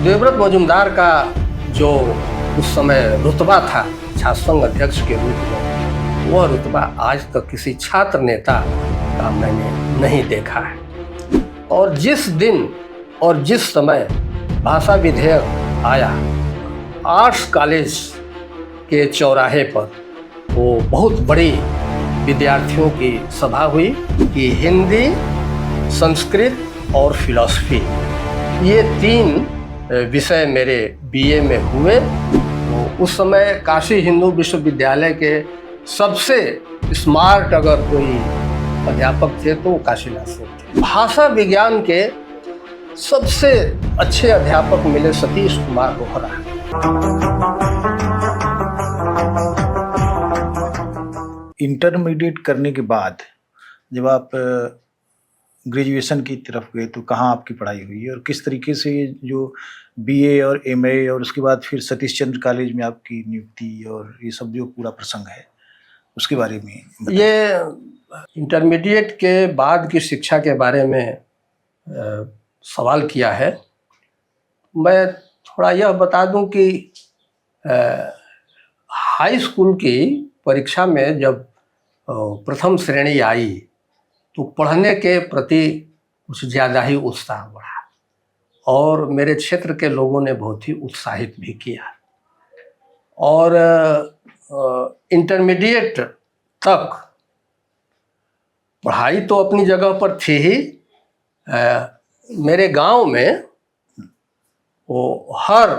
देवव्रत मजूमदार का जो उस समय रुतबा था छात्र अध्यक्ष के रूप में, वह रुतबा आज तक किसी छात्र नेता का मैंने नहीं देखा है। और जिस दिन और जिस समय भाषा विधेयक आया, आर्ट्स कॉलेज के चौराहे पर वो बहुत बड़ी विद्यार्थियों की सभा हुई कि हिंदी, संस्कृत और फिलॉसफी, ये 3 विषय मेरे बीए में हुए। तो उस समय काशी हिंदू विश्वविद्यालय के सबसे स्मार्ट अगर कोई अध्यापक थे तो काशीनाथ सिंह थे। भाषा विज्ञान के सबसे अच्छे अध्यापक मिले सतीश कुमार रोहरा। इंटरमीडिएट करने के बाद जब आप ग्रेजुएशन की तरफ गए तो कहाँ आपकी पढ़ाई हुई और किस तरीके से जो बीए और एमए और उसके बाद फिर सतीश चंद्र कॉलेज में आपकी नियुक्ति और ये सब जो पूरा प्रसंग है उसके बारे में बताइए। ये इंटरमीडिएट के बाद की शिक्षा के बारे में सवाल किया है। मैं थोड़ा यह बता दूं कि हाई स्कूल की परीक्षा में जब प्रथम श्रेणी आई तो पढ़ने के प्रति कुछ ज़्यादा ही उत्साह बढ़ा और मेरे क्षेत्र के लोगों ने बहुत ही उत्साहित भी किया। और इंटरमीडिएट तक पढ़ाई तो अपनी जगह पर थी ही। मेरे गांव में वो हर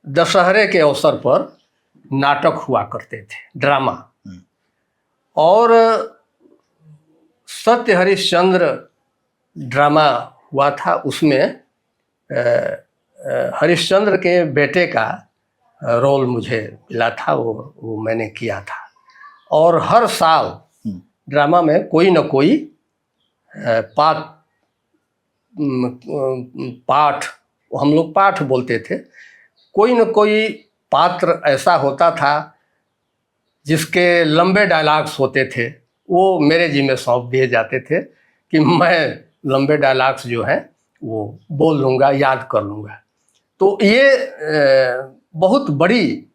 दशहरे के अवसर पर नाटक हुआ करते थे, ड्रामा। और सत्य हरिश्चंद्र ड्रामा हुआ था, उसमें हरिश्चंद्र के बेटे का रोल मुझे मिला था, वो मैंने किया था। और हर साल ड्रामा में कोई न कोई पाठ, हम लोग पाठ बोलते थे, कोई न कोई पात्र ऐसा होता था जिसके लंबे डायलॉग्स होते थे, वो मेरे जिम्मे सौंप दिए जाते थे कि मैं लंबे डायलॉग्स जो हैं वो बोल लूँगा, याद कर लूँगा। तो ये बहुत बड़ी,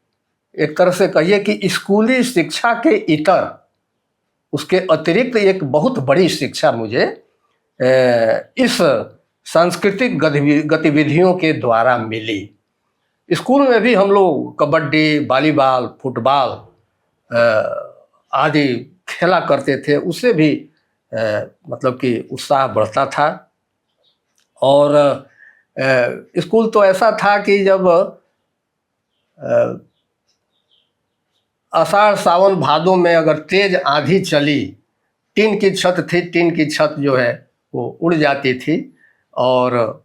एक तरह से कहिए कि स्कूली शिक्षा के इतर, उसके अतिरिक्त एक बहुत बड़ी शिक्षा मुझे इस सांस्कृतिक गतिविधियों के द्वारा मिली। स्कूल में भी हम लोग कबड्डी, वॉलीबॉल, फुटबॉल आदि खेला करते थे, उससे भी मतलब कि उत्साह बढ़ता था। और स्कूल तो ऐसा था कि जब आषाढ़ सावन भादों में अगर तेज आंधी चली, टीन की छत थी, टीन की छत जो है वो उड़ जाती थी और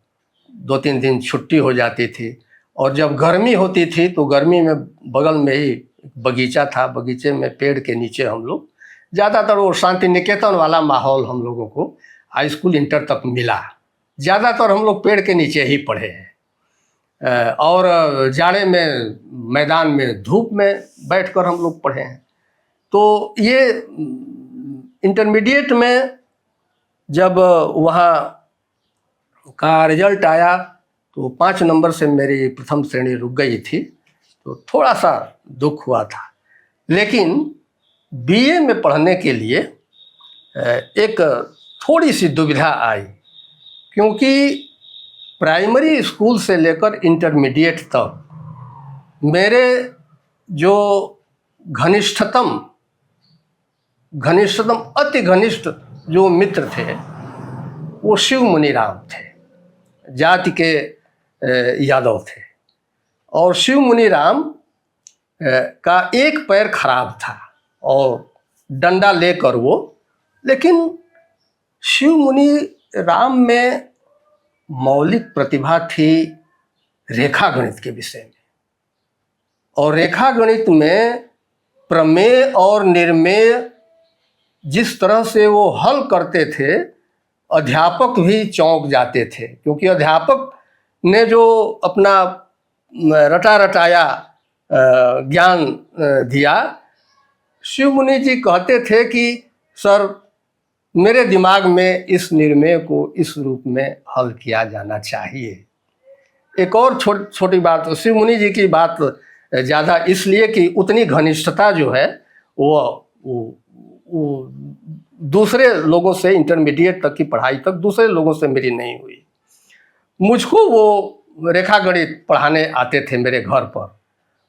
2-3 दिन छुट्टी हो जाती थी। और जब गर्मी होती थी तो गर्मी में बगल में ही बगीचा था, बगीचे में पेड़ के नीचे हम लोग ज़्यादातर, वो शांति निकेतन वाला माहौल हम लोगों को हाई स्कूल इंटर तक मिला। ज़्यादातर हम लोग पेड़ के नीचे ही पढ़े हैं और जाड़े में मैदान में धूप में बैठकर हम लोग पढ़े हैं। तो ये इंटरमीडिएट में जब वहाँ का रिजल्ट आया तो 5 नंबर से मेरी प्रथम श्रेणी रुक गई थी, तो थोड़ा सा दुख हुआ था। लेकिन बीए में पढ़ने के लिए एक थोड़ी सी दुविधा आई, क्योंकि प्राइमरी स्कूल से लेकर इंटरमीडिएट तक मेरे जो घनिष्ठतम अति घनिष्ठ जो मित्र थे वो शिव मुनि राम थे, जाति के यादव थे। और शिव मुनि राम का एक पैर खराब था और डंडा लेकर वो, लेकिन शिव मुनि राम में मौलिक प्रतिभा थी रेखा गणित के विषय में। और रेखा गणित में प्रमेय और निर्मेय जिस तरह से वो हल करते थे, अध्यापक भी चौंक जाते थे, क्योंकि अध्यापक ने जो अपना रटा रटाया ज्ञान दिया, शिव मुनि जी कहते थे कि सर, मेरे दिमाग में इस निर्णय को इस रूप में हल किया जाना चाहिए। एक और छोटी बात, शिव मुनि जी की बात ज़्यादा इसलिए कि उतनी घनिष्ठता जो है वो दूसरे लोगों से, इंटरमीडिएट तक की पढ़ाई तक दूसरे लोगों से मेरी नहीं हुई। मुझको वो रेखा गणित पढ़ाने आते थे मेरे घर पर,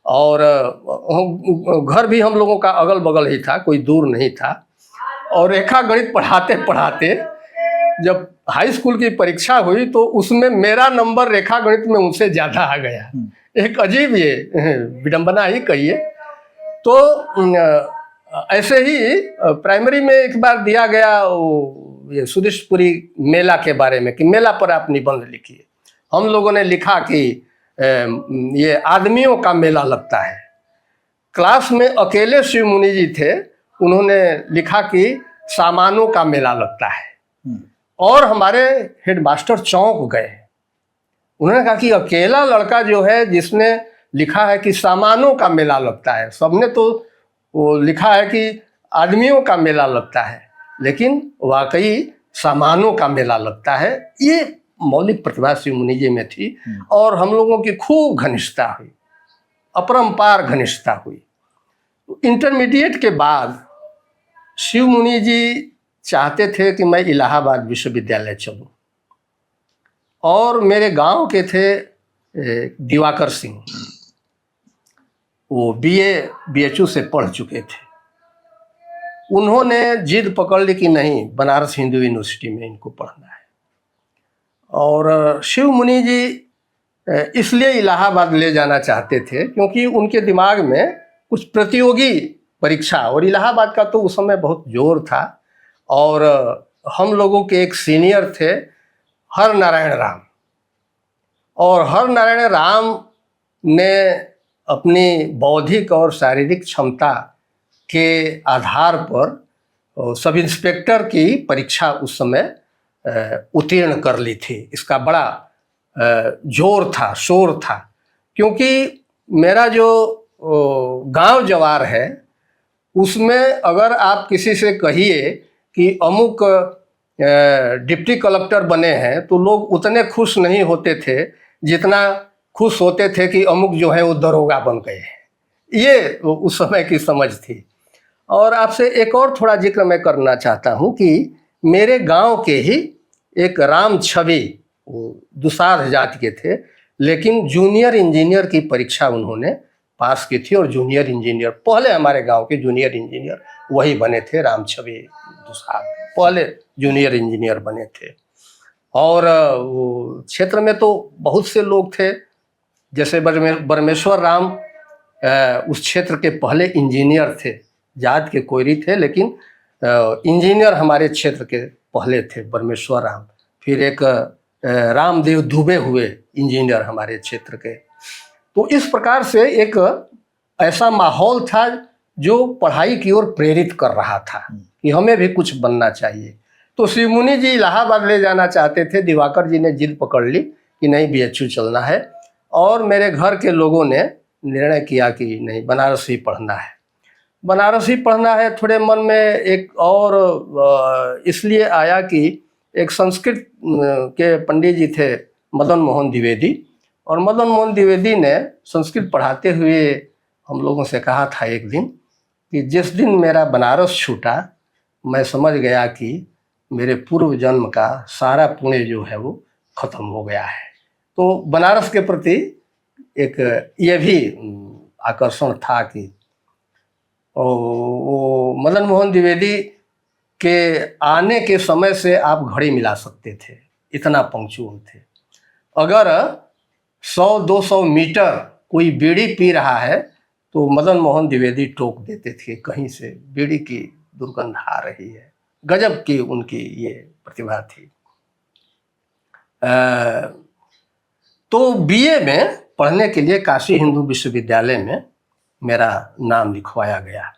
और घर भी हम लोगों का अगल बगल ही था, कोई दूर नहीं था। और रेखा गणित पढ़ाते पढ़ाते जब हाई स्कूल की परीक्षा हुई तो उसमें मेरा नंबर रेखा गणित में उनसे ज़्यादा आ गया। एक अजीब ये विडंबना ही कहिए। तो ऐसे ही प्राइमरी में एक बार दिया गया ये सुदेशपुरी मेला के बारे में कि मेला पर आप निबंध लिखिए। हम लोगों ने लिखा कि ये आदमियों का मेला लगता है। क्लास में अकेले शिव मुनि जी थे, उन्होंने लिखा कि सामानों का मेला लगता है। और हमारे हेडमास्टर चौंक गए। उन्होंने कहा कि अकेला लड़का जो है जिसने लिखा है कि सामानों का मेला लगता है, सबने तो वो लिखा है कि आदमियों का मेला लगता है, लेकिन वाकई सामानों का मेला लगता है। ये मौलिक प्रतिभा शिव मुनि जी में थी और हम लोगों की खूब घनिष्ठता हुई, अपरंपार घनिष्ठता हुई। इंटरमीडिएट के बाद शिव मुनि जी चाहते थे कि मैं इलाहाबाद विश्वविद्यालय चलूं, और मेरे गांव के थे दिवाकर सिंह, वो बीए बीएचयू से पढ़ चुके थे। उन्होंने जिद पकड़ ली कि नहीं, बनारस हिंदू यूनिवर्सिटी में इनको पढ़ना है। और शिव मुनि जी इसलिए इलाहाबाद ले जाना चाहते थे क्योंकि उनके दिमाग में कुछ प्रतियोगी परीक्षा, और इलाहाबाद का तो उस समय बहुत जोर था। और हम लोगों के एक सीनियर थे हर नारायण राम, और हर नारायण राम ने अपनी बौद्धिक और शारीरिक क्षमता के आधार पर सब इंस्पेक्टर की परीक्षा उस समय उत्तीर्ण कर ली थी। इसका बड़ा जोर था, शोर था, क्योंकि मेरा जो गांव जवार है उसमें अगर आप किसी से कहिए कि अमुक डिप्टी कलेक्टर बने हैं तो लोग उतने खुश नहीं होते थे जितना खुश होते थे कि अमुक जो है वो दरोगा बन गए हैं। ये उस समय की समझ थी। और आपसे एक और थोड़ा जिक्र मैं करना चाहता हूँ कि मेरे गांव के ही एक राम छवि, वो दुसाध जाति के थे, लेकिन जूनियर इंजीनियर की परीक्षा उन्होंने पास की थी, और जूनियर इंजीनियर, पहले हमारे गांव के जूनियर इंजीनियर वही बने थे, राम छवि दुसाध पहले जूनियर इंजीनियर बने थे। और वो क्षेत्र में तो बहुत से लोग थे, जैसे बरमेश्वर राम उस क्षेत्र के पहले इंजीनियर थे, जात के कोयरी थे, लेकिन इंजीनियर हमारे क्षेत्र के पहले थे बरमेश्वर राम। फिर एक रामदेव दुबे हुए इंजीनियर हमारे क्षेत्र के। तो इस प्रकार से एक ऐसा माहौल था जो पढ़ाई की ओर प्रेरित कर रहा था कि हमें भी कुछ बनना चाहिए। तो शिव मुनि जी इलाहाबाद ले जाना चाहते थे। दिवाकर जी ने जिद पकड़ ली कि नहीं, बीएचयू चलना है, और मेरे घर के लोगों ने निर्णय किया कि नहीं, बनारस ही पढ़ना है, बनारस ही पढ़ना है। थोड़े मन में एक और इसलिए आया कि एक संस्कृत के पंडित जी थे मदन मोहन द्विवेदी, और मदन मोहन द्विवेदी ने संस्कृत पढ़ाते हुए हम लोगों से कहा था एक दिन कि जिस दिन मेरा बनारस छूटा, मैं समझ गया कि मेरे पूर्व जन्म का सारा पुण्य जो है वो खत्म हो गया है। तो बनारस के प्रति एक ये भी आकर्षण था कि वो मदन मोहन द्विवेदी के आने के समय से आप घड़ी मिला सकते थे, इतना पंक्चुअल थे। अगर 100-200 मीटर कोई बीड़ी पी रहा है तो मदन मोहन द्विवेदी टोक देते थे, कहीं से बीड़ी की दुर्गंध आ रही है। गजब की उनकी ये प्रतिभा थी। तो बीए में पढ़ने के लिए काशी हिंदू विश्वविद्यालय में मेरा नाम लिखवाया गया,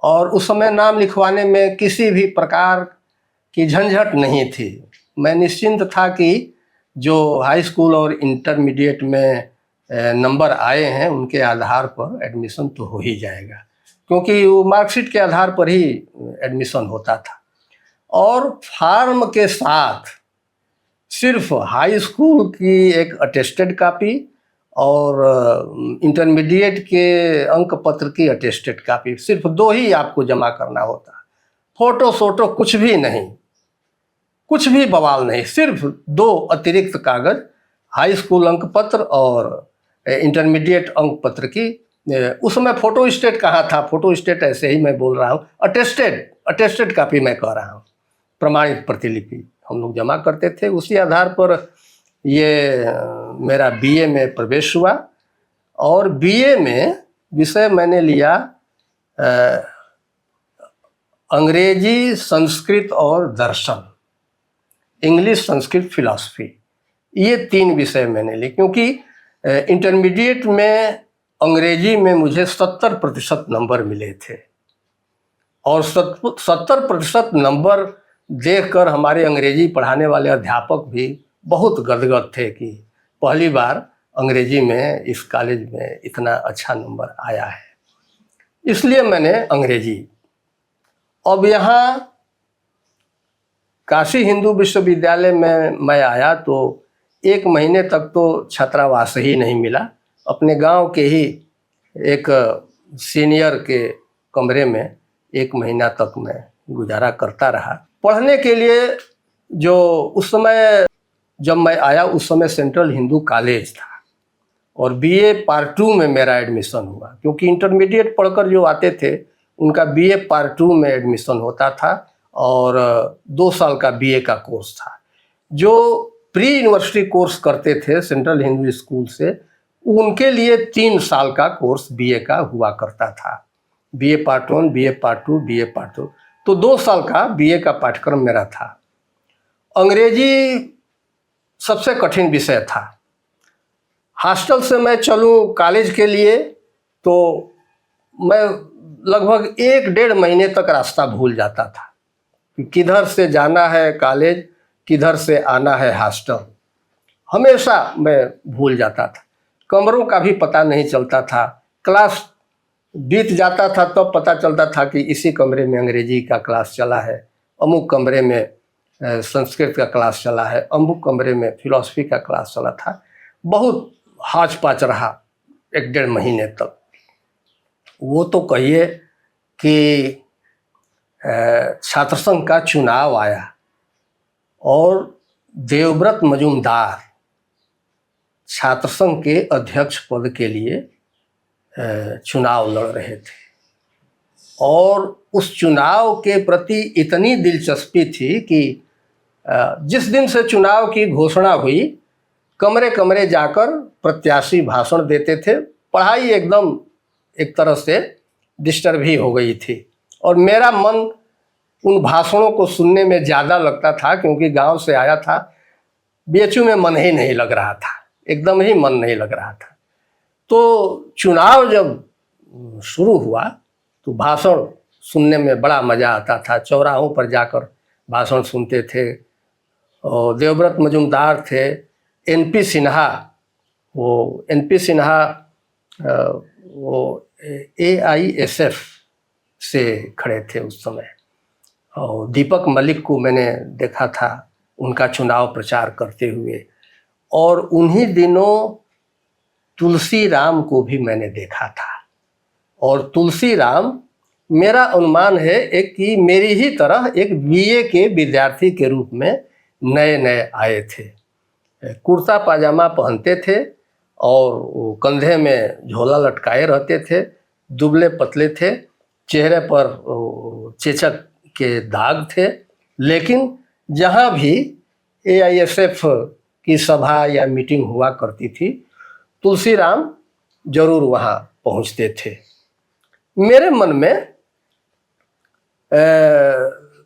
और उस समय नाम लिखवाने में किसी भी प्रकार की झंझट नहीं थी। मैं निश्चिंत था कि जो हाई स्कूल और इंटरमीडिएट में नंबर आए हैं उनके आधार पर एडमिशन तो हो ही जाएगा, क्योंकि वो मार्कशीट के आधार पर ही एडमिशन होता था। और फार्म के साथ सिर्फ हाई स्कूल की एक अटेस्टेड कापी और इंटरमीडिएट के अंक पत्र की अटेस्टेड कापी, सिर्फ 2 ही आपको जमा करना होता। फोटो सोटो कुछ भी नहीं, कुछ भी बवाल नहीं, सिर्फ 2 अतिरिक्त कागज, हाई स्कूल अंक पत्र और इंटरमीडिएट अंक पत्र की। उस समय फोटो स्टेट कहाँ था, फोटो स्टेट ऐसे ही मैं बोल रहा हूँ, अटेस्टेड कापी मैं कह रहा हूँ, प्रमाणित प्रतिलिपि हम लोग जमा करते थे। उसी आधार पर ये मेरा बीए में प्रवेश हुआ और बीए में विषय मैंने लिया अंग्रेजी, संस्कृत और दर्शन, इंग्लिश, संस्कृत, फिलॉसफी, ये 3 विषय मैंने लिए। क्योंकि इंटरमीडिएट में अंग्रेजी में मुझे 70% नंबर मिले थे और 70% नंबर देखकर हमारे अंग्रेजी पढ़ाने वाले अध्यापक भी बहुत गदगद थे कि पहली बार अंग्रेजी में इस कॉलेज में इतना अच्छा नंबर आया है। इसलिए मैंने अंग्रेजी, अब यहाँ काशी हिंदू विश्वविद्यालय में मैं आया तो 1 महीने तक तो छात्रावास ही नहीं मिला। अपने गांव के ही एक सीनियर के कमरे में 1 महीना तक मैं गुजारा करता रहा। पढ़ने के लिए जो उस समय जब मैं आया उस समय सेंट्रल हिंदू कॉलेज था और बीए पार्ट 2 में मेरा एडमिशन हुआ, क्योंकि इंटरमीडिएट पढ़कर जो आते थे उनका बीए पार्ट 2 में एडमिशन होता था और 2 साल का बीए का कोर्स था। जो प्री यूनिवर्सिटी कोर्स करते थे सेंट्रल हिंदू स्कूल से, उनके लिए 3 साल का कोर्स बीए का हुआ करता था, BA part 1, BA part 2, BA part 2, तो 2 साल का बीए का पाठ्यक्रम मेरा था। अंग्रेजी सबसे कठिन विषय था। हॉस्टल से मैं चलूँ कॉलेज के लिए तो मैं लगभग 1-1.5 महीने तक रास्ता भूल जाता था कि किधर से जाना है कॉलेज, किधर से आना है हॉस्टल, हमेशा मैं भूल जाता था। कमरों का भी पता नहीं चलता था, क्लास बीत जाता था तब पता चलता था कि इसी कमरे में अंग्रेजी का क्लास चला है, अमुक कमरे में संस्कृत का क्लास चला है, अमुक कमरे में फिलॉसफी का क्लास चला था। बहुत हाच पाच रहा 1-1.5 महीने तक। वो तो कहिए कि छात्र संघ का चुनाव आया और देवव्रत मजूमदार छात्र संघ के अध्यक्ष पद के लिए चुनाव लड़ रहे थे और उस चुनाव के प्रति इतनी दिलचस्पी थी कि जिस दिन से चुनाव की घोषणा हुई कमरे कमरे जाकर प्रत्याशी भाषण देते थे। पढ़ाई एकदम एक तरह से डिस्टर्ब ही हो गई थी और मेरा मन उन भाषणों को सुनने में ज़्यादा लगता था, क्योंकि गांव से आया था। बीएचयू में मन ही नहीं लग रहा था, एकदम ही मन नहीं लग रहा था। तो चुनाव जब शुरू हुआ तो भाषण सुनने में बड़ा मज़ा आता था। चौराहों पर जाकर भाषण सुनते थे और देवव्रत मजूमदार थे, एनपी सिन्हा, वो एनपी सिन्हा वो AISF से खड़े थे उस समय, और दीपक मलिक को मैंने देखा था उनका चुनाव प्रचार करते हुए, और उन्हीं दिनों तुलसी राम को भी मैंने देखा था। और तुलसी राम मेरा अनुमान है एक कि मेरी ही तरह एक बीए के विद्यार्थी के रूप में नए नए आए थे। कुर्ता पाजामा पहनते थे और वो कंधे में झोला लटकाए रहते थे, दुबले पतले थे, चेहरे पर चेचक के दाग थे। लेकिन जहाँ भी AISF की सभा या मीटिंग हुआ करती थी तुलसी राम जरूर वहाँ पहुँचते थे। मेरे मन में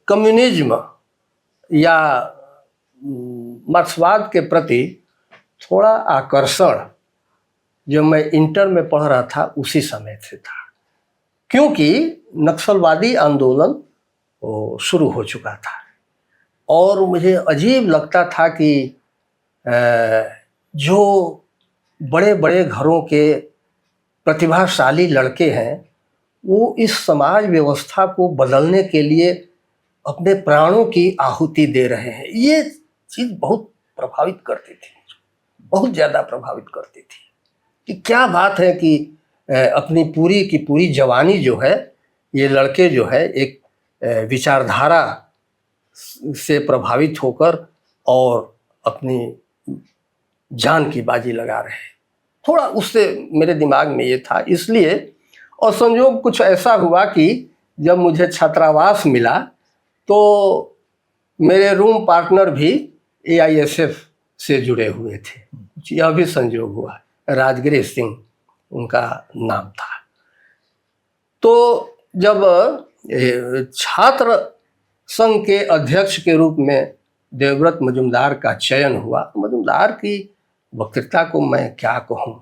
कम्युनिज्म या मार्क्सवाद के प्रति थोड़ा आकर्षण जब मैं इंटर में पढ़ रहा था उसी समय से था, क्योंकि नक्सलवादी आंदोलन शुरू हो चुका था और मुझे अजीब लगता था कि जो बड़े बड़े घरों के प्रतिभाशाली लड़के हैं वो इस समाज व्यवस्था को बदलने के लिए अपने प्राणों की आहुति दे रहे हैं। ये चीज़ बहुत प्रभावित करती थी, बहुत ज़्यादा प्रभावित करती थी कि क्या बात है कि अपनी पूरी की पूरी जवानी जो है ये लड़के जो है एक विचारधारा से प्रभावित होकर और अपनी जान की बाजी लगा रहे हैं। थोड़ा उससे मेरे दिमाग में ये था, इसलिए और संयोग कुछ ऐसा हुआ कि जब मुझे छात्रावास मिला तो मेरे रूम पार्टनर भी AISF से जुड़े हुए थे, यह भी संयोग हुआ, राजगिरी सिंह उनका नाम था। तो जब छात्र संघ के अध्यक्ष के रूप में देवव्रत मजुमदार का चयन हुआ, मजुमदार की वक्तृता को मैं क्या कहूँ,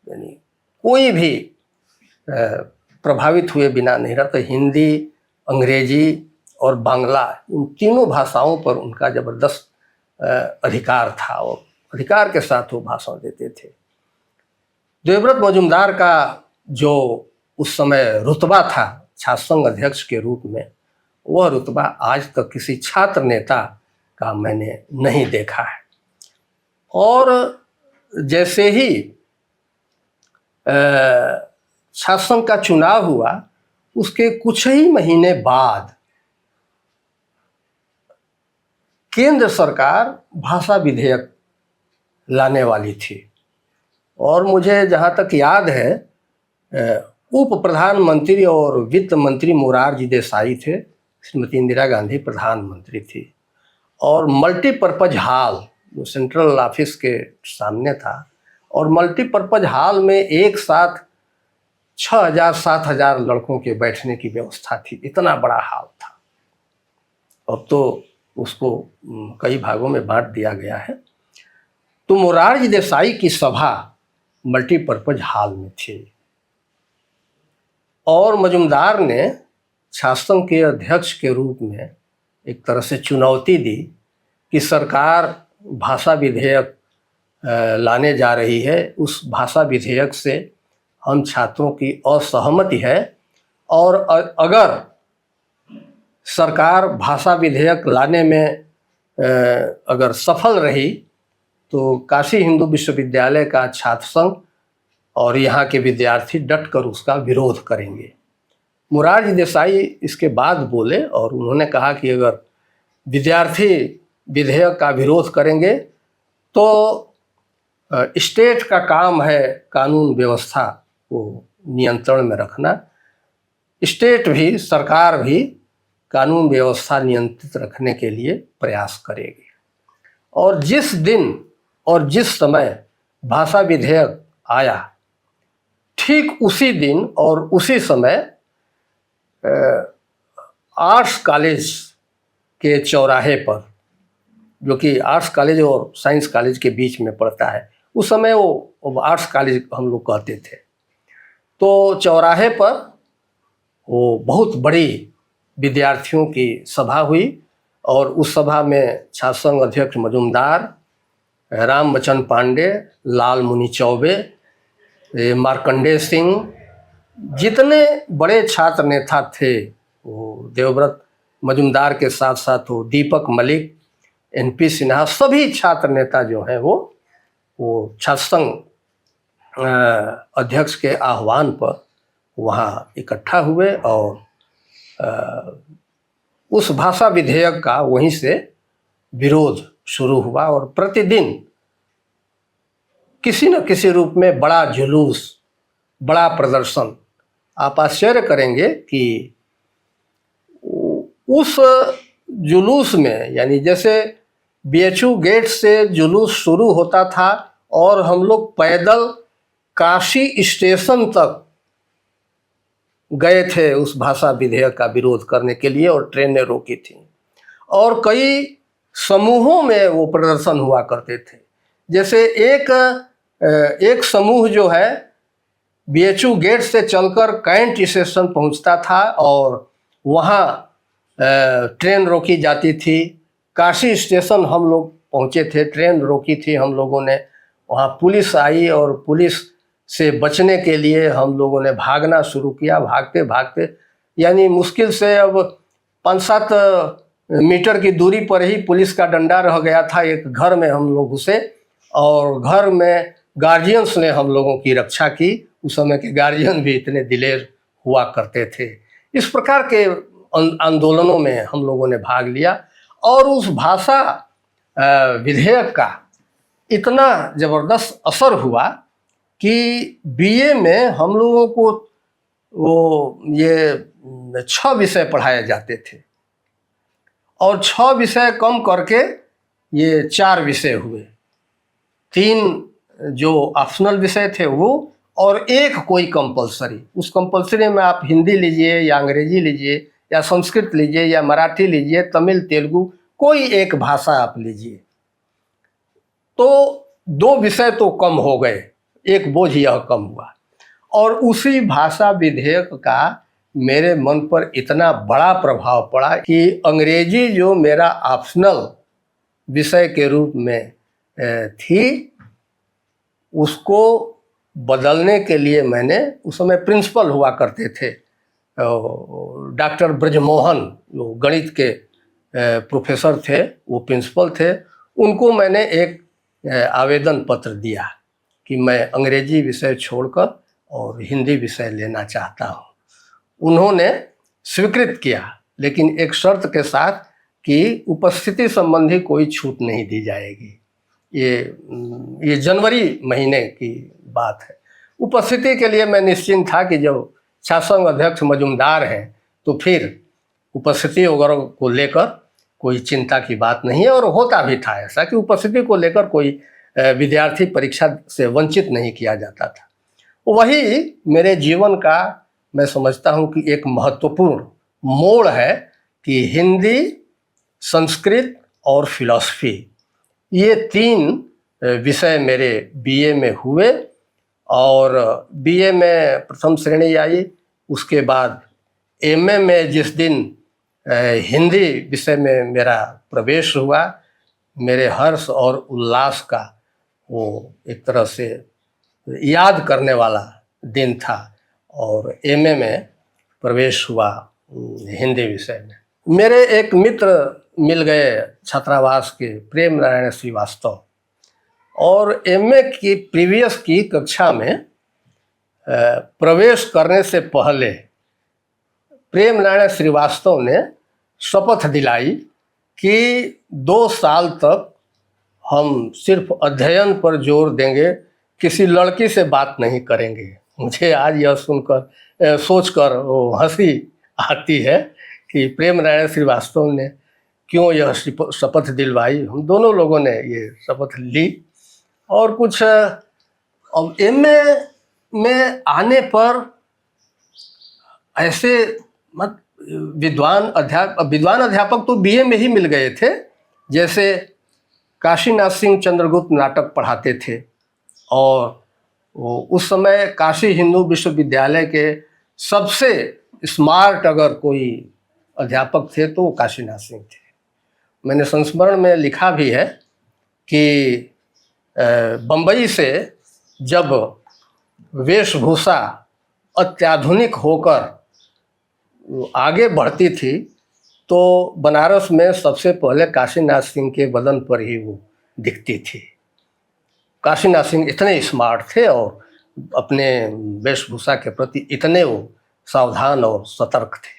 यानी कोई भी प्रभावित हुए बिना नहीं रहता। हिंदी, अंग्रेजी और बांग्ला, इन तीनों भाषाओं पर उनका ज़बरदस्त अधिकार था और अधिकार के साथ वो भाषण देते थे। देवव्रत मजुमदार का जो उस समय रुतबा था छात्र संघ अध्यक्ष के रूप में, वह रुतबा आज तक किसी छात्र नेता का मैंने नहीं देखा है। और जैसे ही छात्र संघ का चुनाव हुआ, उसके कुछ ही महीने बाद केंद्र सरकार भाषा विधेयक लाने वाली थी और मुझे जहाँ तक याद है उप प्रधानमंत्री और वित्त मंत्री मोरारजी देसाई थे, श्रीमती इंदिरा गांधी प्रधानमंत्री थी और मल्टीपर्पज़ हॉल जो सेंट्रल ऑफिस के सामने था, और मल्टीपर्पज़ हॉल में एक साथ 6,000-7,000 लड़कों के बैठने की व्यवस्था थी। इतना बड़ा हॉल था। अब तो उसको कई भागों में बांट दिया गया है। तो मोरारजी देसाई की सभा मल्टीपर्पज़ हॉल में थी और मजुमदार ने छात्र संघ के अध्यक्ष के रूप में एक तरह से चुनौती दी कि सरकार भाषा विधेयक लाने जा रही है, उस भाषा विधेयक से हम छात्रों की असहमति है और अगर सरकार भाषा विधेयक लाने में अगर सफल रही तो काशी हिंदू विश्वविद्यालय का छात्र संघ और यहाँ के विद्यार्थी डटकर उसका विरोध करेंगे। मोरारजी देसाई इसके बाद बोले और उन्होंने कहा कि अगर विद्यार्थी विधेयक का विरोध करेंगे तो स्टेट का काम है कानून व्यवस्था को नियंत्रण में रखना, स्टेट भी, सरकार भी कानून व्यवस्था नियंत्रित रखने के लिए प्रयास करेगी। और जिस दिन और जिस समय भाषा विधेयक आया, ठीक उसी दिन और उसी समय आर्ट्स कॉलेज के चौराहे पर, जो कि आर्ट्स कॉलेज और साइंस कॉलेज के बीच में पड़ता है, उस समय वो आर्ट्स कॉलेज हम लोग कहते थे, तो चौराहे पर वो बहुत बड़ी विद्यार्थियों की सभा हुई और उस सभा में छात्र संघ अध्यक्ष मजुमदार, राम बच्चन पांडे, लाल मुनि चौबे, मार्कंडेय सिंह, जितने बड़े छात्र नेता थे, वो देवव्रत मजुमदार के साथ साथ वो दीपक मलिक, NP सिन्हा, सभी छात्र नेता जो हैं वो छात्र संघ अध्यक्ष के आह्वान पर वहाँ इकट्ठा हुए और उस भाषा विधेयक का वहीं से विरोध शुरू हुआ और प्रतिदिन किसी न किसी रूप में बड़ा जुलूस, बड़ा प्रदर्शन। आप आश्चर्य करेंगे कि उस जुलूस में, यानी जैसे BHU गेट से जुलूस शुरू होता था और हम लोग पैदल काशी स्टेशन तक गए थे उस भाषा विधेयक का विरोध करने के लिए और ट्रेनें रोकी थी और कई समूहों में वो प्रदर्शन हुआ करते थे। जैसे एक समूह जो है BHU गेट से चलकर कैंट स्टेशन पहुंचता था और वहाँ ट्रेन रोकी जाती थी। काशी स्टेशन हम लोग पहुँचे थे, ट्रेन रोकी थी हम लोगों ने, वहाँ पुलिस आई और पुलिस से बचने के लिए हम लोगों ने भागना शुरू किया। भागते भागते यानी मुश्किल से अब 5-7 मीटर की दूरी पर ही पुलिस का डंडा रह गया था। एक घर में हम लोग घुसे और घर में गार्जियंस ने हम लोगों की रक्षा की। उस समय के गार्जियन भी इतने दिलेर हुआ करते थे। इस प्रकार के आंदोलनों में हम लोगों ने भाग लिया और उस भाषा विधेयक का इतना ज़बरदस्त असर हुआ कि बीए में हम लोगों को वो ये 6 विषय पढ़ाए जाते थे और 6 विषय कम करके ये 4 विषय हुए। 3 जो ऑप्शनल विषय थे वो और एक कोई कंपलसरी। उस कंपलसरी में आप हिंदी लीजिए या अंग्रेजी लीजिए या संस्कृत लीजिए या मराठी लीजिए, तमिल, तेलुगु, कोई एक भाषा आप लीजिए। तो 2 विषय तो कम हो गए, एक बोझ यह कम हुआ। और उसी भाषा विधेयक का मेरे मन पर इतना बड़ा प्रभाव पड़ा कि अंग्रेजी जो मेरा ऑप्शनल विषय के रूप में थी, उसको बदलने के लिए मैंने, उस समय प्रिंसिपल हुआ करते थे डॉक्टर ब्रजमोहन, जो गणित के प्रोफेसर थे, वो प्रिंसिपल थे। उनको मैंने एक आवेदन पत्र दिया कि मैं अंग्रेजी विषय छोड़कर और हिंदी विषय लेना चाहता हूँ। उन्होंने स्वीकृत किया, लेकिन एक शर्त के साथ कि उपस्थिति संबंधी कोई छूट नहीं दी जाएगी। ये जनवरी महीने की बात है। उपस्थिति के लिए मैं निश्चिंत था कि जब छात्र अध्यक्ष मजुमदार हैं तो फिर उपस्थिति वगैरह को लेकर कोई चिंता की बात नहीं है। और होता भी था ऐसा कि उपस्थिति को लेकर कोई विद्यार्थी परीक्षा से वंचित नहीं किया जाता था। वही मेरे जीवन का मैं समझता हूँ कि एक महत्वपूर्ण मोड़ है कि हिंदी, संस्कृत और फिलॉसफी, ये 3 विषय मेरे बीए में हुए। और बीए में प्रथम श्रेणी आई। उसके बाद एमए में जिस दिन हिंदी विषय में मेरा प्रवेश हुआ, मेरे हर्ष और उल्लास का वो एक तरह से याद करने वाला दिन था। और एमए में प्रवेश हुआ हिंदी विषय में। मेरे एक मित्र मिल गए छात्रावास के, प्रेम नारायण श्रीवास्तव, और एमए की प्रीवियस की कक्षा में प्रवेश करने से पहले प्रेम नारायण श्रीवास्तव ने शपथ दिलाई कि 2 साल तक हम सिर्फ अध्ययन पर जोर देंगे, किसी लड़की से बात नहीं करेंगे। मुझे आज यह सुनकर सोचकर वो हंसी आती है कि प्रेम नारायण श्रीवास्तव ने क्यों यह शपथ दिलवाई। हम दोनों लोगों ने ये शपथ ली। और कुछ अब एमए में आने पर ऐसे विद्वान अध्यापक तो बीए में ही मिल गए थे। जैसे काशीनाथ सिंह चंद्रगुप्त नाटक पढ़ाते थे और उस समय काशी हिंदू विश्वविद्यालय के सबसे स्मार्ट अगर कोई अध्यापक थे तो वो काशीनाथ सिंह थे। मैंने संस्मरण में लिखा भी है कि बम्बई से जब वेशभूषा अत्याधुनिक होकर आगे बढ़ती थी तो बनारस में सबसे पहले काशीनाथ सिंह के बदन पर ही वो दिखती थी। काशीनाथ सिंह इतने स्मार्ट थे और अपने वेशभूषा के प्रति इतने वो सावधान और सतर्क थे।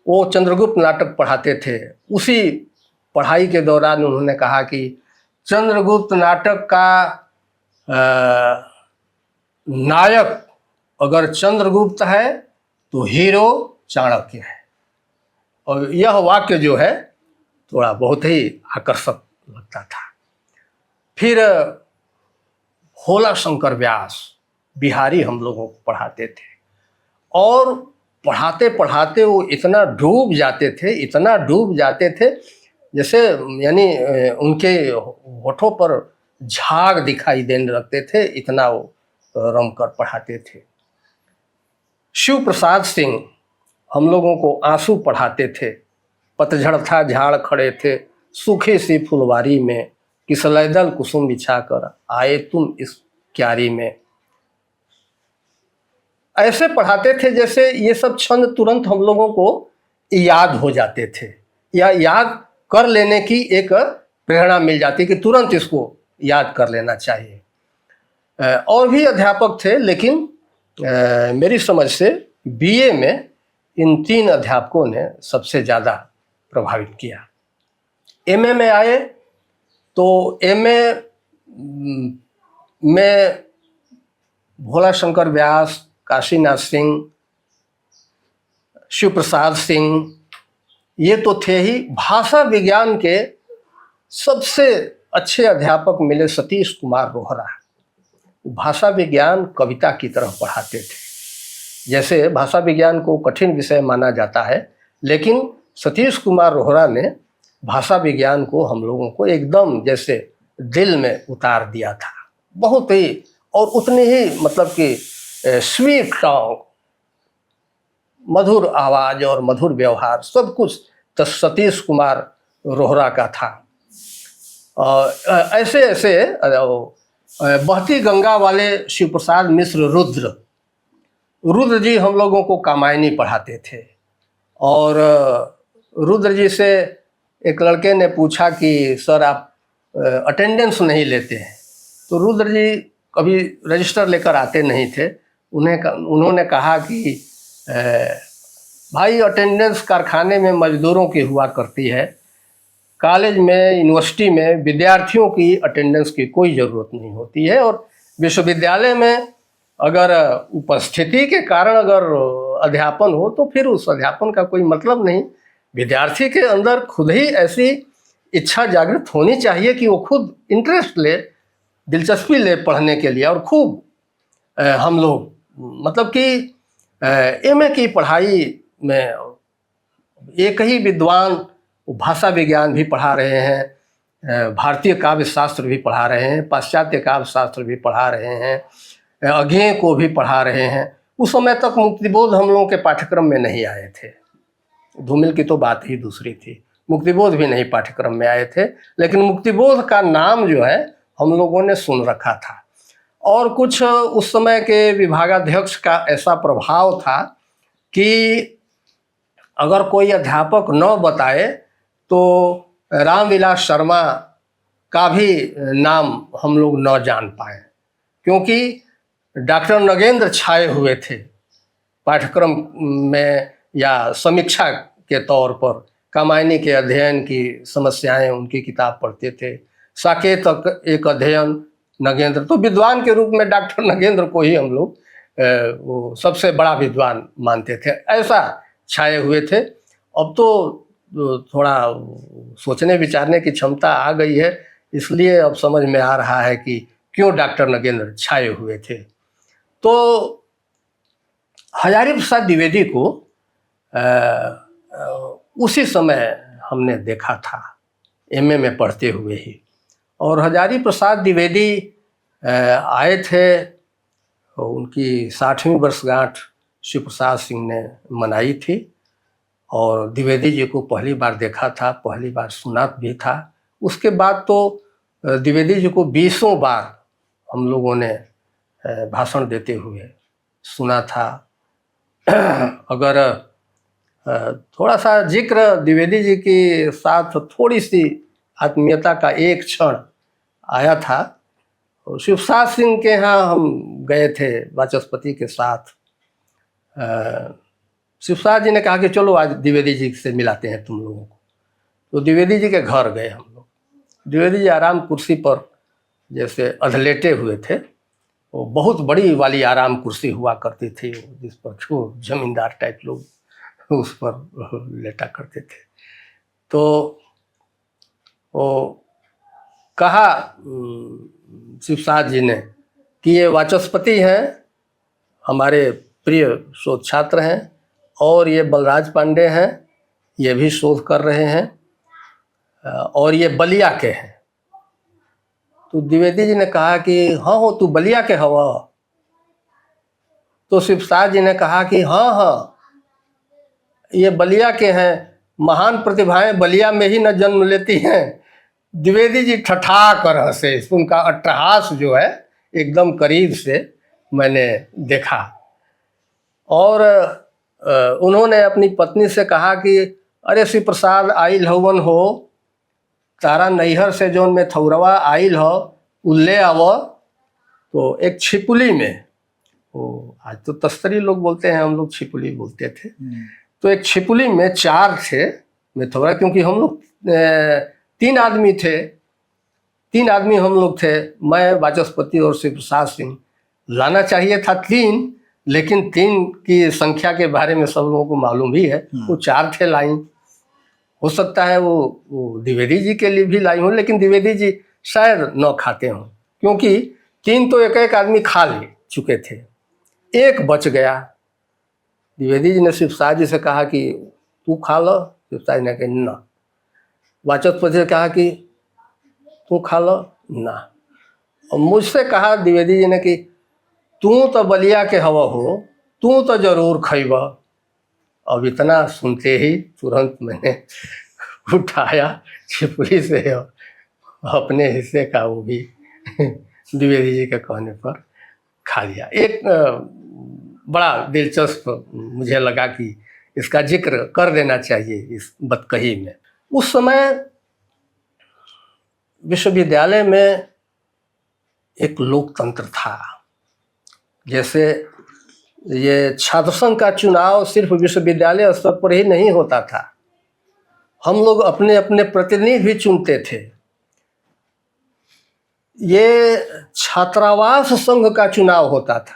वो चंद्रगुप्त नाटक पढ़ाते थे। उसी पढ़ाई के दौरान उन्होंने कहा कि चंद्रगुप्त नाटक का नायक अगर चंद्रगुप्त है तो हीरो चाणक्य है। और यह वाक्य जो है थोड़ा बहुत ही आकर्षक लगता था। फिर होला शंकर व्यास बिहारी हम लोगों को पढ़ाते थे और पढ़ाते पढ़ाते वो इतना डूब जाते थे जैसे यानी उनके होठों पर झाग दिखाई देने लगते थे, इतना वो रमकर पढ़ाते थे। शिव प्रसाद सिंह हम लोगों को आंसू पढ़ाते थे। पतझड़ था झाड़ खड़े थे सूखी सी फुलवारी में, किसलैदल कुसुम बिछाकर आए तुम इस क्यारी में। ऐसे पढ़ाते थे जैसे ये सब छंद तुरंत हम लोगों को याद हो जाते थे। या याद कर लेने की एक प्रेरणा मिल जाती कि तुरंत इसको याद कर लेना चाहिए। और भी अध्यापक थे, लेकिन मेरी समझ से बीए में इन 3 अध्यापकों ने सबसे ज़्यादा प्रभावित किया। एमए में आए तो एमए में भोला शंकर व्यास, काशीनाथ सिंह, शिव प्रसाद सिंह, ये तो थे ही। भाषा विज्ञान के सबसे अच्छे अध्यापक मिले सतीश कुमार रोहरा। भाषा विज्ञान कविता की तरह पढ़ाते थे। जैसे भाषा विज्ञान को कठिन विषय माना जाता है, लेकिन सतीश कुमार रोहरा ने भाषा विज्ञान को हम लोगों को एकदम जैसे दिल में उतार दिया था। बहुत ही, और उतनी ही मतलब कि स्वीट टॉन्ग, मधुर आवाज़ और मधुर व्यवहार, सब कुछ तो सतीश कुमार रोहरा का था। ऐसे ऐसे बहती गंगा वाले शिव प्रसाद मिश्र रुद्र जी हम लोगों को कामायनी पढ़ाते थे। और रुद्र जी से एक लड़के ने पूछा कि सर आप अटेंडेंस नहीं लेते हैं, तो रुद्र जी कभी रजिस्टर लेकर आते नहीं थे। उन्होंने कहा कि भाई अटेंडेंस कारखाने में मजदूरों की हुआ करती है, कॉलेज में यूनिवर्सिटी में विद्यार्थियों की अटेंडेंस की कोई ज़रूरत नहीं होती है, और विश्वविद्यालय में अगर उपस्थिति के कारण अगर अध्यापन हो तो फिर उस अध्यापन का कोई मतलब नहीं। विद्यार्थी के अंदर खुद ही ऐसी इच्छा जागृत होनी चाहिए कि वो खुद इंटरेस्ट ले, दिलचस्पी ले पढ़ने के लिए। और खूब हम लोग मतलब कि एमए की पढ़ाई में एक ही विद्वान भाषा विज्ञान भी पढ़ा रहे हैं, भारतीय काव्य शास्त्र भी पढ़ा रहे हैं, पाश्चात्य काव्य शास्त्र भी पढ़ा रहे हैं, अज्ञेय को भी पढ़ा रहे हैं। उस समय तक मुक्तिबोध हम लोगों के पाठ्यक्रम में नहीं आए थे। धूमिल की तो बात ही दूसरी थी, मुक्तिबोध भी नहीं पाठ्यक्रम में आए थे, लेकिन मुक्तिबोध का नाम जो है हम लोगों ने सुन रखा था। और कुछ उस समय के विभागाध्यक्ष का ऐसा प्रभाव था कि अगर कोई अध्यापक न बताए तो रामविलास शर्मा का भी नाम हम लोग न जान पाए, क्योंकि डॉक्टर नगेंद्र छाए हुए थे पाठ्यक्रम में या समीक्षा के तौर पर। कामायनी के अध्ययन की समस्याएं उनकी किताब पढ़ते थे। साकेत एक अध्ययन नगेंद्र, तो विद्वान के रूप में डॉक्टर नगेंद्र को ही हम लोग वो सबसे बड़ा विद्वान मानते थे, ऐसा छाए हुए थे। अब तो थोड़ा सोचने विचारने की क्षमता आ गई है, इसलिए अब समझ में आ रहा है कि क्यों डॉक्टर नगेंद्र छाए हुए थे। तो हजारी प्रसाद द्विवेदी को उसी समय हमने देखा था एमए में पढ़ते हुए ही। और हजारी प्रसाद द्विवेदी आए थे, उनकी 60वीं वर्षगांठ शिव प्रसाद सिंह ने मनाई थी, और द्विवेदी जी को पहली बार देखा था, पहली बार सुना भी था। उसके बाद तो द्विवेदी जी को 20 बार हम लोगों ने भाषण देते हुए सुना था। अगर थोड़ा सा जिक्र द्विवेदी जी के साथ थोड़ी सी आत्मीयता का एक क्षण आया था, और शिव प्रसाद सिंह के यहाँ हम गए थे वाचस्पति के साथ। शिव प्रसाद जी ने कहा कि चलो आज द्विवेदी जी से मिलाते हैं तुम लोगों को। तो द्विवेदी जी के घर गए हम लोग। द्विवेदी जी आराम कुर्सी पर जैसे अधलेटे हुए थे, वो बहुत बड़ी वाली आराम कुर्सी हुआ करती थी जिस पर जमींदार टाइप लोग उस पर लेटा करते थे। तो वो कहा शिव प्रसाद जी ने कि ये वाचस्पति हैं, हमारे प्रिय शोध छात्र हैं, और ये बलराज पांडे हैं, ये भी शोध कर रहे हैं, और ये बलिया के हैं। तो द्विवेदी जी ने कहा कि हाँ हो तू बलिया के हवा। तो शिव प्रसाद जी ने कहा कि हाँ ये बलिया के हैं, महान प्रतिभाएं बलिया में ही न जन्म लेती हैं। द्विवेदी जी ठठा कर हंसे। उनका अट्टहास जो है एकदम करीब से मैंने देखा। और उन्होंने अपनी पत्नी से कहा कि अरे शिव प्रसाद आइल हवन हो, तारा नैहर से जौन में थौरवा आइल हो उल्ले आव। तो एक छिपुली में, वो आज तो तस्तरी लोग बोलते हैं, हम लोग छिपुली बोलते थे। तो एक छिपुली में 4 थे मेथौरा, क्योंकि हम लोग 3 आदमी थे, 3 आदमी हम लोग थे, मैं, वाचस्पति और शिव प्रसाद सिंह। लाना चाहिए था 3, लेकिन 3 की संख्या के बारे में सब लोगों को मालूम भी है, वो 4 थे लाइन। हो सकता है वो द्विवेदी जी के लिए भी लाई हो, लेकिन द्विवेदी जी शायद न खाते हों, क्योंकि 3 तो एक आदमी खा ले चुके थे, 1 बच गया। द्विवेदी जी ने शिव प्रसाद जी से कहा कि तू खा लो, शिव प्रसाद जी ने कहा ना। वाचस्पति ने कहा कि तू खा लो ना। और मुझसे कहा द्विवेदी जी ने कि तू तो बलिया के हवा हो, तू तो जरूर खैब। अब इतना सुनते ही तुरंत मैंने उठाया छिपुली से और अपने हिस्से का वो भी द्विवेदी जी के कहने पर खा लिया। एक बड़ा दिलचस्प मुझे लगा कि इसका जिक्र कर देना चाहिए इस बतकही में। उस समय विश्वविद्यालय में एक लोकतंत्र था। जैसे ये छात्र संघ का चुनाव सिर्फ विश्वविद्यालय स्तर पर ही नहीं होता था, हम लोग अपने अपने प्रतिनिधि भी चुनते थे। ये छात्रावास संघ का चुनाव होता था।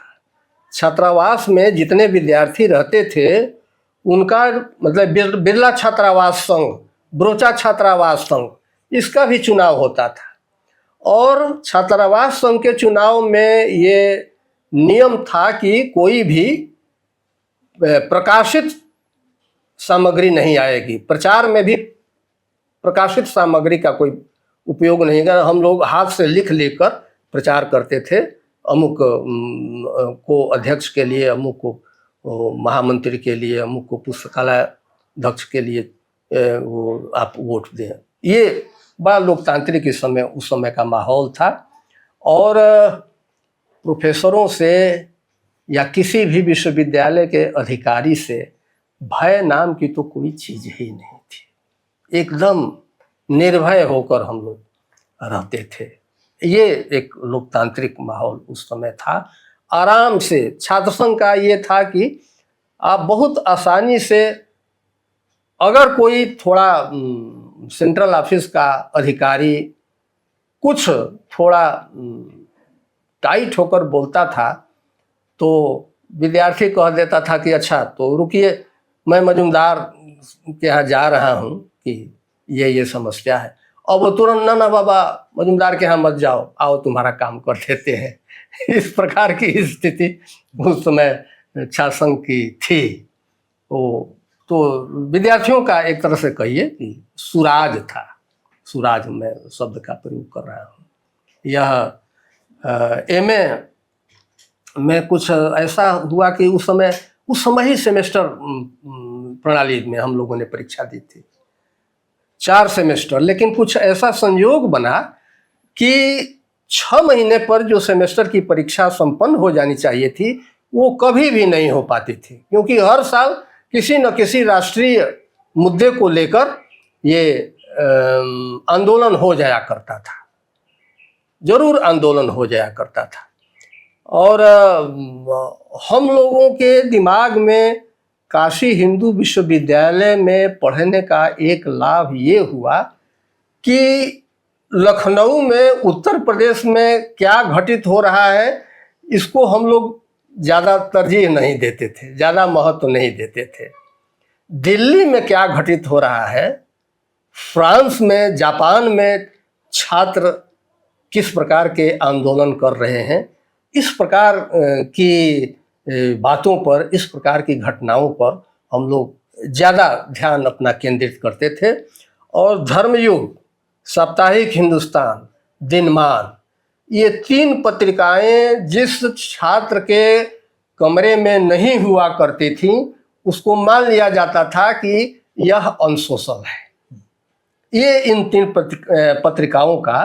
छात्रावास में जितने विद्यार्थी रहते थे उनका मतलब बिरला छात्रावास संघ, ब्रोचा छात्रावास संघ, इसका भी चुनाव होता था। और छात्रावास संघ के चुनाव में ये नियम था कि कोई भी प्रकाशित सामग्री नहीं आएगी, प्रचार में भी प्रकाशित सामग्री का कोई उपयोग नहीं कर। हम लोग हाथ से लिख लेकर प्रचार करते थे, अमुक को अध्यक्ष के लिए, अमुक को महामंत्री के लिए, अमुक को पुस्तकालय अध्यक्ष के लिए वो आप वोट दें। ये बड़ा लोकतांत्रिक इस समय उस समय का माहौल था। और प्रोफेसरों से या किसी भी विश्वविद्यालय के अधिकारी से भय नाम की तो कोई चीज़ ही नहीं थी। एकदम निर्भय होकर हम लोग रहते थे। ये एक लोकतांत्रिक माहौल उस समय था। आराम से छात्र संघ का ये था कि आप बहुत आसानी से, अगर कोई थोड़ा सेंट्रल ऑफिस का अधिकारी कुछ थोड़ा टाइट होकर बोलता था तो विद्यार्थी कह देता था कि अच्छा तो रुकिए, मैं मजुमदार के यहाँ जा रहा हूँ कि ये समस्या है। अब वो तुरंत ना बाबा मजुमदार के यहाँ मत जाओ, आओ तुम्हारा काम कर देते हैं। इस प्रकार की स्थिति उस समय छात्र संघ की थी। तो विद्यार्थियों का एक तरह से कहिए कि सुराज था। सुराज मैं शब्द का प्रयोग कर रहा हूँ। यह एमए में कुछ ऐसा हुआ कि उस समय ही सेमेस्टर प्रणाली में हम लोगों ने परीक्षा दी थी, 4 सेमेस्टर। लेकिन कुछ ऐसा संयोग बना कि 6 महीने पर जो सेमेस्टर की परीक्षा संपन्न हो जानी चाहिए थी वो कभी भी नहीं हो पाती थी, क्योंकि हर साल किसी न किसी राष्ट्रीय मुद्दे को लेकर ये आंदोलन हो जाया करता था, जरूर आंदोलन हो जाया करता था। और हम लोगों के दिमाग में काशी हिंदू विश्वविद्यालय में पढ़ने का एक लाभ ये हुआ कि लखनऊ में, उत्तर प्रदेश में क्या घटित हो रहा है इसको हम लोग ज़्यादा तरजीह नहीं देते थे, ज़्यादा महत्व नहीं देते थे। दिल्ली में क्या घटित हो रहा है, फ्रांस में, जापान में छात्र किस प्रकार के आंदोलन कर रहे हैं, इस प्रकार की बातों पर, इस प्रकार की घटनाओं पर हम लोग ज़्यादा ध्यान अपना केंद्रित करते थे। और धर्मयुग, साप्ताहिक हिंदुस्तान, दिनमान, ये 3 पत्रिकाएं जिस छात्र के कमरे में नहीं हुआ करती थी उसको मान लिया जाता था कि यह अनसोशल है। ये इन 3 पत्रिकाओं का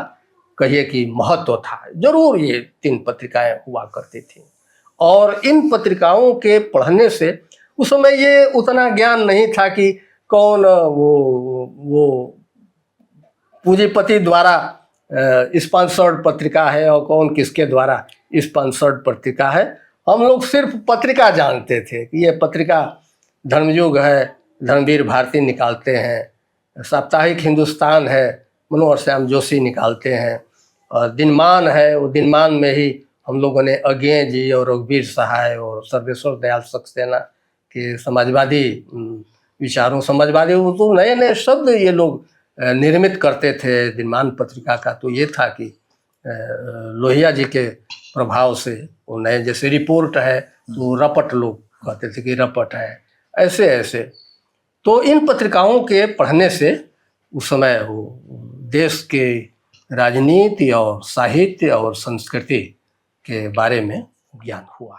कहिए कि महत्व था। जरूर ये 3 पत्रिकाएं हुआ करती थी और इन पत्रिकाओं के पढ़ने से उस समय ये उतना ज्ञान नहीं था कि कौन वो पूंजीपति द्वारा स्पॉन्सर्ड पत्रिका है और कौन किसके द्वारा स्पॉन्सर्ड पत्रिका है। हम लोग सिर्फ पत्रिका जानते थे कि ये पत्रिका धर्मयुग है, धर्मवीर भारती निकालते हैं, साप्ताहिक हिंदुस्तान है, मनोहर श्याम जोशी निकालते हैं, और दिनमान है, वो दिनमान में ही हम लोगों ने अज्ञेय जी और रघुवीर सहाय और सर्वेश्वर दयाल सक्सेना के समाजवादी विचारों, समाजवादी वो तो नए नए शब्द ये लोग निर्मित करते थे दिनमान पत्रिका का। तो ये था कि लोहिया जी के प्रभाव से वो नए, जैसे रिपोर्ट है तो रपट लोग कहते थे कि रपट है, ऐसे ऐसे। तो इन पत्रिकाओं के पढ़ने से उस समय वो देश के राजनीति और साहित्य और संस्कृति के बारे में ज्ञान हुआ।